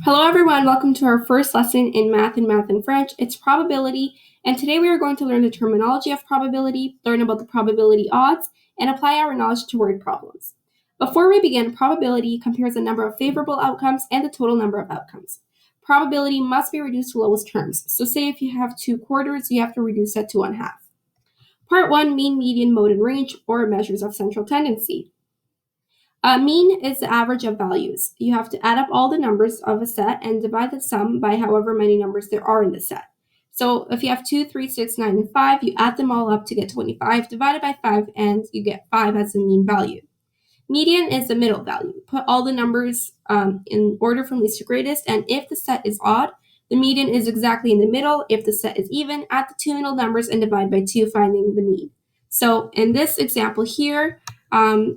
Hello everyone, welcome to our first lesson in Math and French. It's probability, and today we are going to learn the terminology of probability, learn about the probability odds, and apply our knowledge to word problems. Before we begin, probability compares the number of favorable outcomes and the total number of outcomes. Probability must be reduced to lowest terms. So say if you have 2 quarters, you have to reduce that to 1/2. Part 1, mean, median, mode, and range, or measures of central tendency. Mean is the average of values. You have to add up all the numbers of a set and divide the sum by however many numbers there are in the set. So if you have 2, 3, 6, 9, and 5, you add them all up to get 25, divided by 5, and you get 5 as the mean value. Median is the middle value. Put all the numbers in order from least to greatest, and if the set is odd, the median is exactly in the middle. If the set is even, add the 2 middle numbers and divide by 2, finding the mean. So in this example here,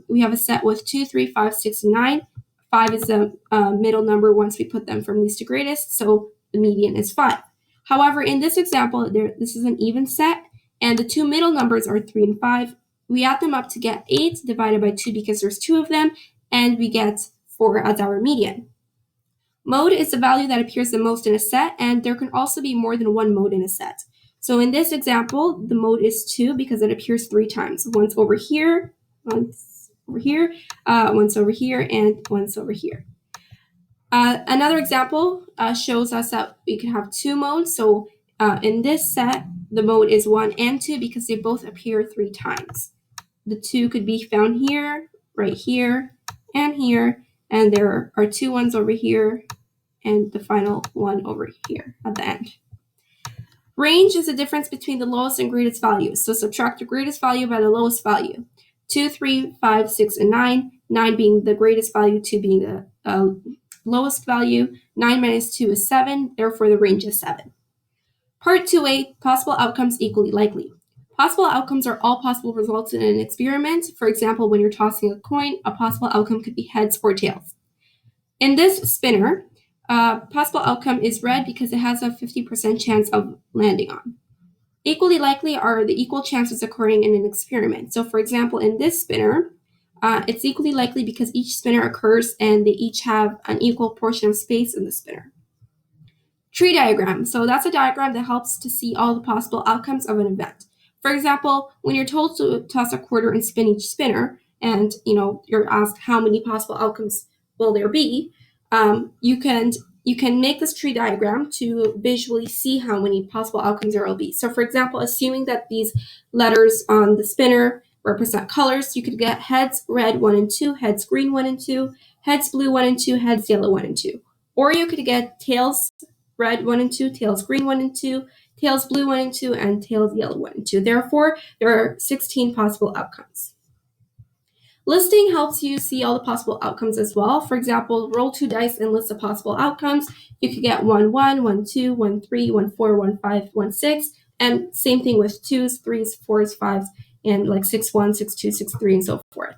we have a set with 2, 3, 5, 6, and 9. 5 is the middle number once we put them from least to greatest, so the median is 5. However, in this example, this is an even set, and the 2 middle numbers are 3 and 5. We add them up to get 8 divided by 2 because there's 2 of them, and we get 4 as our median. Mode is the value that appears the most in a set, and there can also be more than one mode in a set. So in this example, the mode is 2 because it appears 3 times. Once over here, once over here, once over here, and once over here. Another example shows us that we can have 2 modes. So in this set, the mode is 1 and 2 because they both appear 3 times. The 2 could be found here, right here, and there are 2 ones over here, and the final one over here at the end. Range is the difference between the lowest and greatest values. So subtract the greatest value by the lowest value. 2, 3, 5, 6, and 9. 9 being the greatest value, 2 being the lowest value. 9 minus 2 is 7, therefore the range is 7. Part 2a, possible outcomes equally likely. Possible outcomes are all possible results in an experiment. For example, when you're tossing a coin, a possible outcome could be heads or tails. In this spinner, possible outcome is red because it has a 50% chance of landing on. Equally likely are the equal chances occurring in an experiment. So for example, in this spinner, it's equally likely because each spinner occurs and they each have an equal portion of space in the spinner. Tree diagram. So that's a diagram that helps to see all the possible outcomes of an event. For example, when you're told to toss a quarter and spin each spinner, and you're asked how many possible outcomes will there be, you can make this tree diagram to visually see how many possible outcomes there will be. So for example, assuming that these letters on the spinner represent colors, you could get heads red 1 and 2, heads green 1 and 2, heads blue 1 and 2, heads yellow 1 and 2. Or you could get tails red 1 and 2, tails green 1 and 2, tails blue 1 and 2, and tails yellow 1 and 2. Therefore, there are 16 possible outcomes. Listing helps you see all the possible outcomes as well. For example, roll 2 dice and list the possible outcomes. You could get 1, 1, 1, 2, 1, 3, 1, 4, 1, 5, 1, 6, and same thing with 2s, 3s, 4s, 5s, and like 6, 1, 6, 2, 6, 3, and so forth.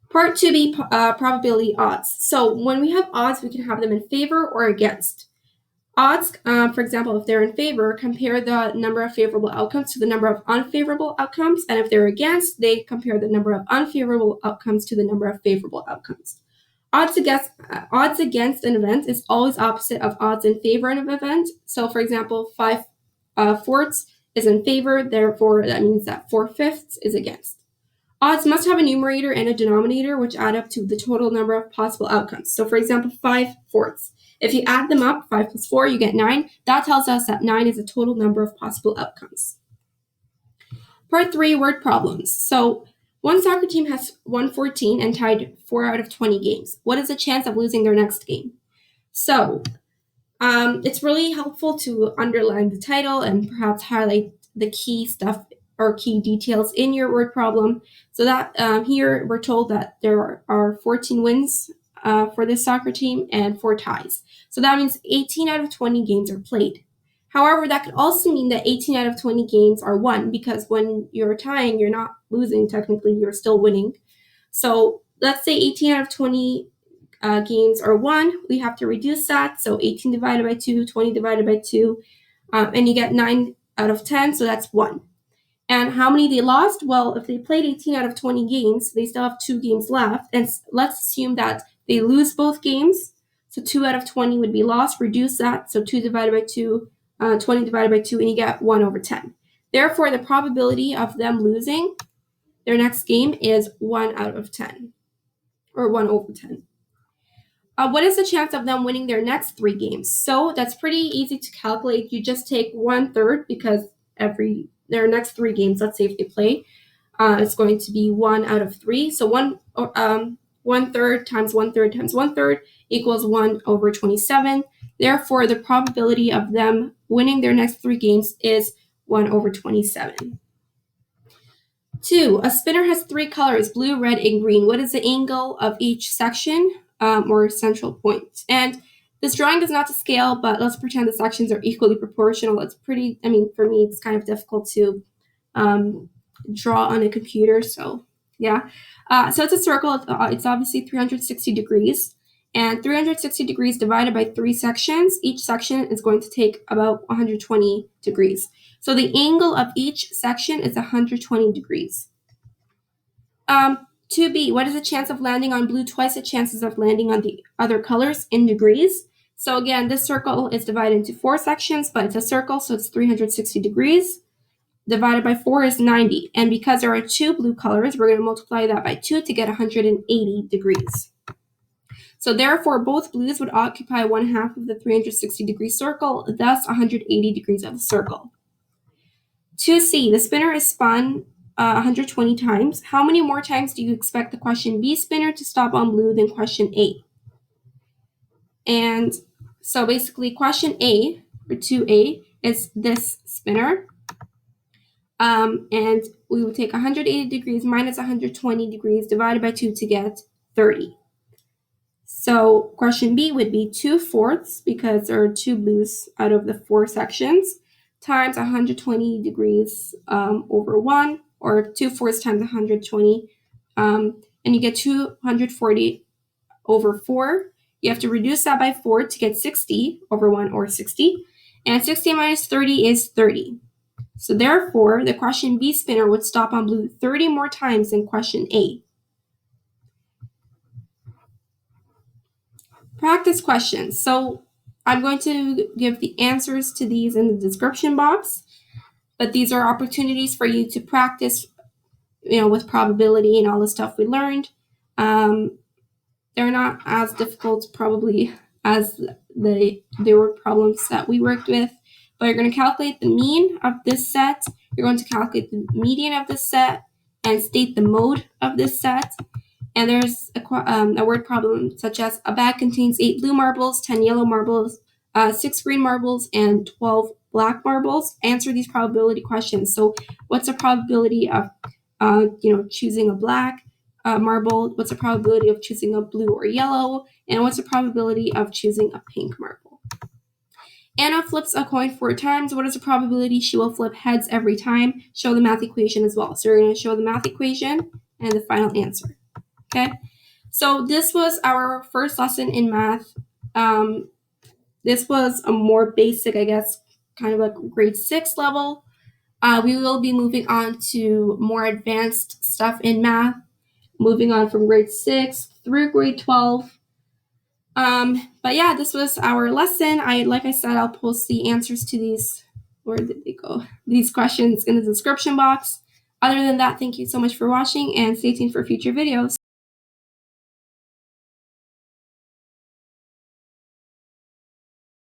Part 2b, probability odds. So when we have odds, we can have them in favor or against. Odds, for example, if they're in favor, compare the number of favorable outcomes to the number of unfavorable outcomes, and if they're against, they compare the number of unfavorable outcomes to the number of favorable outcomes. Odds against an event is always opposite of odds in favor of an event. So, for example, 5 fourths is in favor, therefore that means that 4/5 is against. Odds must have a numerator and a denominator, which add up to the total number of possible outcomes. So, for example, 5 fourths. If you add them up, 5 plus 4, you get 9. That tells us that 9 is the total number of possible outcomes. Part 3, word problems. So, one soccer team has won 14 and tied 4 out of 20 games. What is the chance of losing their next game? So, it's really helpful to underline the title and perhaps highlight the key stuff or key details in your word problem. So that here we're told that there are 14 wins for this soccer team and 4 ties. So that means 18 out of 20 games are played. However, that could also mean that 18 out of 20 games are won, because when you're tying, you're not losing technically, you're still winning. So let's say 18 out of 20 games are won. We have to reduce that. So 18 divided by 2, 20 divided by 2, and you get 9 out of 10, so that's 1. And how many they lost? Well, if they played 18 out of 20 games, they still have 2 games left. And let's assume that they lose both games. So 2 out of 20 would be lost. Reduce that. So 2 divided by 2, 20 divided by 2, and you get 1 over 10. Therefore, the probability of them losing their next game is 1 out of 10, or 1 over 10. What is the chance of them winning their next 3 games? So that's pretty easy to calculate. You just take 1/3, because their next 3 games, let's say if they play, it's going to be 1 out of 3. So 1/3 times 1/3 times 1/3 equals 1 over 27. Therefore, the probability of them winning their next 3 games is 1 over 27. 2. A spinner has 3 colors, blue, red, and green. What is the angle of each section or central point? And this drawing is not to scale, but let's pretend the sections are equally proportional. It's pretty, for me, it's kind of difficult to draw on a computer, so yeah. So it's a circle. It's obviously 360 degrees, and 360 degrees divided by 3 sections. Each section is going to take about 120 degrees. So the angle of each section is 120 degrees. 2b, what is the chance of landing on blue twice the chances of landing on the other colors in degrees? So again, this circle is divided into 4 sections, but it's a circle, so it's 360 degrees. Divided by 4 is 90. And because there are 2 blue colors, we're going to multiply that by 2 to get 180 degrees. So therefore, both blues would occupy 1/2 of the 360 degree circle, thus 180 degrees of the circle. 2c, the spinner is spun 120 times. How many more times do you expect the question B spinner to stop on blue than question A? And so basically question A, or 2a, is this spinner. And we would take 180 degrees minus 120 degrees divided by 2 to get 30. So question B would be 2/4, because there are 2 blues out of the 4 sections, times 120 degrees over 1, or 2/4 times 120, and you get 240 over 4. You have to reduce that by 4 to get 60 over 1, or 60, and 60 minus 30 is 30. So therefore, the question B spinner would stop on blue 30 more times than question A. Practice questions. So I'm going to give the answers to these in the description box, but these are opportunities for you to practice, with probability and all the stuff we learned. They're not as difficult probably as the word problems that we worked with, but you're going to calculate the mean of this set. You're going to calculate the median of this set and state the mode of this set. And there's a word problem such as a bag contains 8 blue marbles, 10 yellow marbles, 6 green marbles, and 12 black marbles. Answer these probability questions. So what's the probability of choosing a black marble? What's the probability of choosing a blue or yellow? And what's the probability of choosing a pink marble? Anna flips a coin 4 times. What is the probability she will flip heads every time? Show the math equation as well. So you're going to show the math equation and the final answer. Okay, so this was our first lesson in math. This was a more basic, I guess, kind of like grade 6 level. We will be moving on to more advanced stuff in math, moving on from grade 6 through grade 12. But yeah, this was our lesson. Like I said, I'll post the answers to these, where did they go? These questions in the description box. Other than that, thank you so much for watching, and stay tuned for future videos.